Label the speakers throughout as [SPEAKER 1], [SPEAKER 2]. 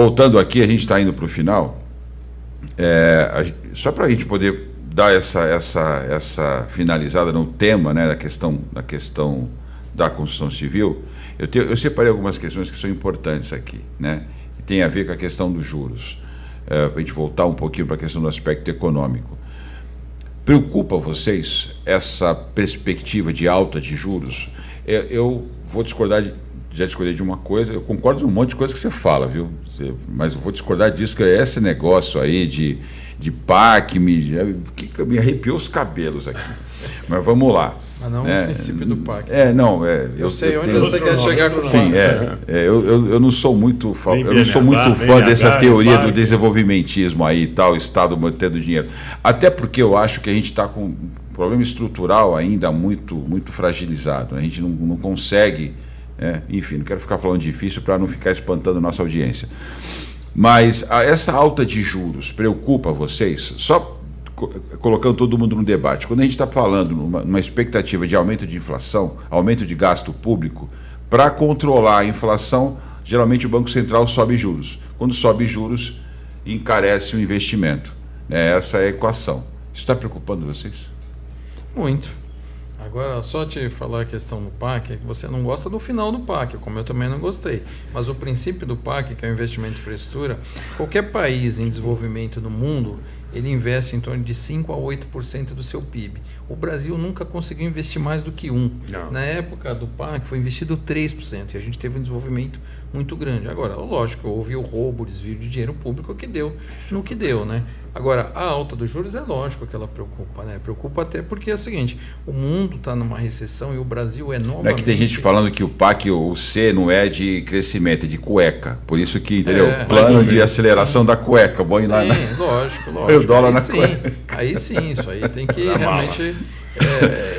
[SPEAKER 1] voltando aqui, a gente está indo para o final, só para a gente poder dar essa finalizada no tema, né, da questão da construção civil, eu separei algumas questões que são importantes aqui, né, que tem a ver com a questão dos juros, para a gente voltar um pouquinho para a questão do aspecto econômico. Preocupa vocês essa perspectiva de alta de juros? Eu vou discordar já discordei de uma coisa, eu concordo com um monte de coisa que você fala, viu? Mas eu vou discordar disso, que é esse negócio aí de PAC, me arrepiou os cabelos aqui. Mas vamos lá.
[SPEAKER 2] Mas não o princípio do PAC.
[SPEAKER 1] Eu
[SPEAKER 2] sei onde você quer chegar com o PAC.
[SPEAKER 1] Sim, eu não sou muito fã dessa teoria do desenvolvimentismo aí, tal, Estado mantendo dinheiro. Até porque eu acho que a gente está com um problema estrutural ainda muito, muito fragilizado. A gente não consegue... enfim, não quero ficar falando difícil para não ficar espantando a nossa audiência. Mas essa alta de juros preocupa vocês? Só colocando todo mundo no debate. Quando a gente está falando numa expectativa de aumento de inflação, aumento de gasto público, para controlar a inflação, geralmente o Banco Central sobe juros. Quando sobe juros, encarece o investimento. Essa é a equação. Isso está preocupando vocês?
[SPEAKER 2] Muito. Agora, só te falar a questão do PAC, é que você não gosta do final do PAC, como eu também não gostei. Mas o princípio do PAC, que é o investimento em infraestrutura, qualquer país em desenvolvimento no mundo, ele investe em torno de 5% a 8% do seu PIB. O Brasil nunca conseguiu investir mais do que 1%. Não. Na época do PAC foi investido 3%, e a gente teve um desenvolvimento muito grande. Agora, lógico, houve o roubo, o desvio de dinheiro público que deu no que deu, né? Agora, a alta dos juros é lógico que ela preocupa, né? Preocupa até porque é o seguinte, o mundo está numa recessão e o Brasil é novamente...
[SPEAKER 1] Não é que tem gente falando que o PAC, o C, não é de crescimento, é de cueca. Por isso que, entendeu? Plano de aceleração da cueca. Bom, lá
[SPEAKER 2] lógico.
[SPEAKER 1] O dólar na cueca.
[SPEAKER 2] Aí sim, isso aí tem que realmente...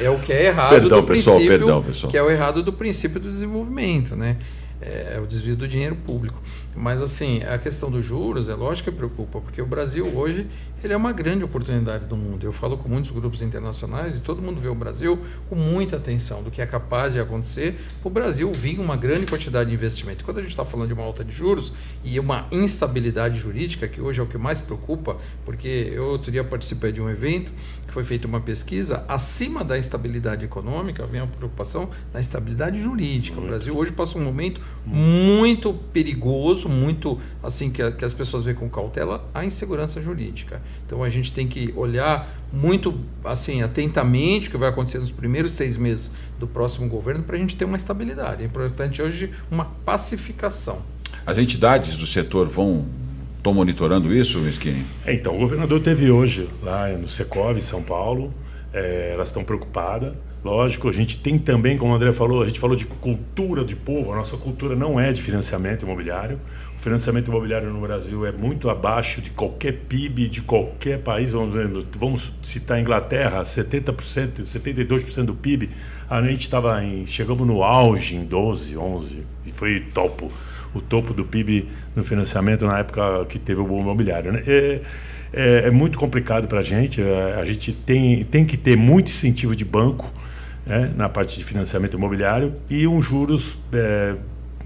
[SPEAKER 2] É o que é errado do princípio, pessoal. Que é o errado do princípio do desenvolvimento, né? É o desvio do dinheiro público. Mas assim, a questão dos juros é lógico que preocupa, porque o Brasil hoje ele é uma grande oportunidade do mundo. Eu falo com muitos grupos internacionais e todo mundo vê o Brasil com muita atenção do que é capaz de acontecer. O Brasil vinha uma grande quantidade de investimento. Quando a gente está falando de uma alta de juros e uma instabilidade jurídica, que hoje é o que mais preocupa, porque eu outro dia participei de um evento que foi feita uma pesquisa, acima da instabilidade econômica vem a preocupação da instabilidade jurídica. O Brasil hoje passa um momento muito perigoso, muito assim que as pessoas veem com cautela, a insegurança jurídica. Então a gente tem que olhar muito assim atentamente o que vai acontecer nos primeiros 6 meses do próximo governo para a gente ter uma estabilidade. É importante hoje uma pacificação.
[SPEAKER 1] As entidades do setor estão monitorando isso, Meschini?
[SPEAKER 3] Então, o governador teve hoje lá no Secov, em São Paulo, elas estão preocupadas. Lógico, a gente tem também, como o André falou, a gente falou de cultura de povo, a nossa cultura não é de financiamento imobiliário. O financiamento imobiliário no Brasil é muito abaixo de qualquer PIB de qualquer país. Vamos citar a Inglaterra, 70%, 72% do PIB. A gente chegamos no auge em 12, 11, e foi o topo do PIB no financiamento na época que teve o boom imobiliário, né? É muito complicado para a gente tem que ter muito incentivo de banco, na parte de financiamento imobiliário e um juros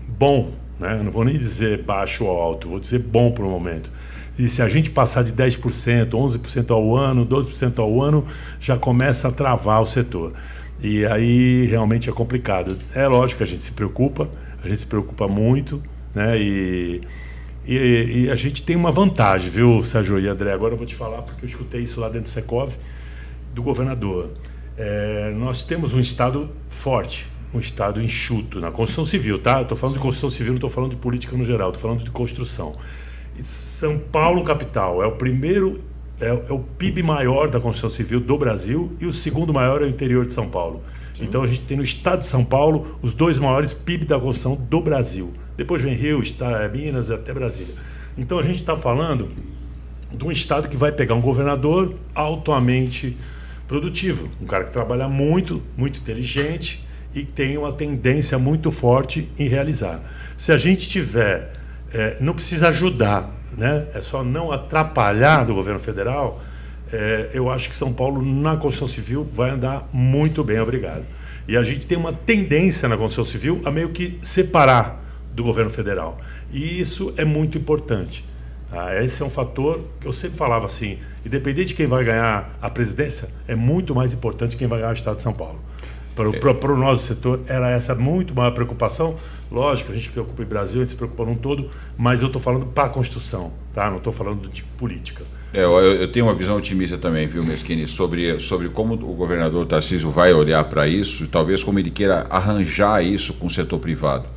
[SPEAKER 3] bom, né? Não vou nem dizer baixo ou alto, vou dizer bom para o momento. E se a gente passar de 10%, 11% ao ano, 12% ao ano, já começa a travar o setor. E aí realmente é complicado. É lógico que a gente se preocupa muito, né? E a gente tem uma vantagem, viu, Sérgio e André? Agora eu vou te falar, porque eu escutei isso lá dentro do Secov, do governador. Nós temos um Estado forte, um Estado enxuto na construção civil, tá? Eu estou falando de construção civil, não estou falando de política no geral, estou falando de construção. E São Paulo, capital, é o primeiro, é o PIB maior da construção civil do Brasil e o segundo maior é o interior de São Paulo. Sim. Então a gente tem no estado de São Paulo os 2 maiores PIB da construção do Brasil. Depois vem Rio, Minas, até Brasília. Então a gente está falando de um estado que vai pegar um governador altamente produtivo, um cara que trabalha muito, muito inteligente e tem uma tendência muito forte em realizar. Se a gente tiver, não precisa ajudar, né? É só não atrapalhar do governo federal, eu acho que São Paulo na construção civil vai andar muito bem, obrigado. E a gente tem uma tendência na construção civil a meio que separar do governo federal. E isso é muito importante. Esse é um fator que eu sempre falava assim, independente de quem vai ganhar a presidência, é muito mais importante quem vai ganhar o Estado de São Paulo. Para o nosso setor, era essa muito maior preocupação. Lógico, a gente se preocupa em Brasil, a gente se preocupa num todo, mas eu estou falando para a Constituição, tá? Não estou falando de política.
[SPEAKER 1] Eu tenho uma visão otimista também, viu, Meschini, sobre como o governador Tarcísio vai olhar para isso e talvez como ele queira arranjar isso com o setor privado.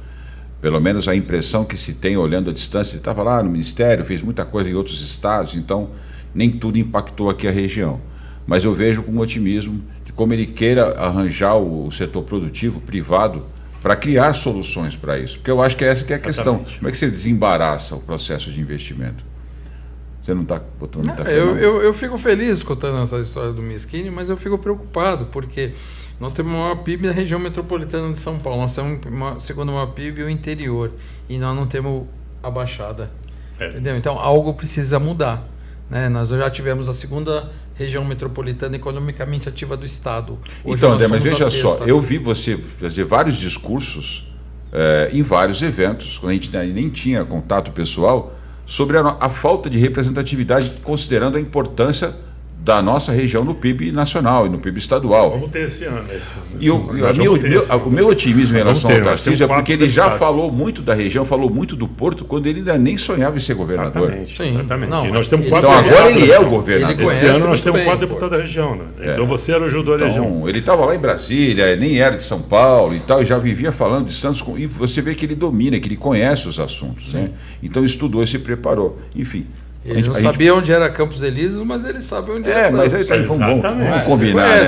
[SPEAKER 1] Pelo menos a impressão que se tem olhando à distância, ele estava lá no Ministério, fez muita coisa em outros estados, então nem tudo impactou aqui a região. Mas eu vejo com otimismo de como ele queira arranjar o setor produtivo privado para criar soluções para isso. Porque eu acho que essa que é a questão. Como é que você desembaraça o processo de investimento? Você não está botando muita fé, não?
[SPEAKER 2] Eu fico feliz contando essa história do Meschini, mas eu fico preocupado, porque nós temos o maior PIB da região metropolitana de São Paulo, nós temos segundo maior PIB o interior, e nós não temos a Baixada. Entendeu? Então algo precisa mudar, né? Nós já tivemos a segunda região metropolitana economicamente ativa do Estado.
[SPEAKER 1] Hoje então, André, mas veja só, eu vi você fazer vários discursos em vários eventos, quando a gente nem tinha contato pessoal, sobre a falta de representatividade, considerando a importância da nossa região no PIB nacional e no PIB estadual.
[SPEAKER 3] Vamos ter esse ano.
[SPEAKER 1] O meu otimismo em relação ao Tarcísio é porque ele já falou muito da região, falou muito do Porto, quando ele ainda nem sonhava em ser governador.
[SPEAKER 3] Exatamente.
[SPEAKER 2] Não,
[SPEAKER 3] nós temos
[SPEAKER 1] então agora ele é o governador.
[SPEAKER 3] Esse ano nós temos 4 deputados da região. Né? Então você era o ajudou a região.
[SPEAKER 1] Ele estava lá em Brasília, nem era de São Paulo e tal, e já vivia falando de Santos, e você vê que ele domina, que ele conhece os assuntos. Né? Então estudou e se preparou. Enfim.
[SPEAKER 2] Ele não sabia onde era Campos Elíseos, mas ele sabe onde é Santos.
[SPEAKER 1] Mas aí vamos combinar,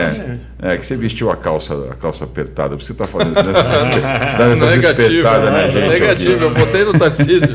[SPEAKER 1] né? Que você vestiu a calça apertada, você está fazendo dando essas espetadas na gente.
[SPEAKER 2] Negativo, eu botei no Tarcísio.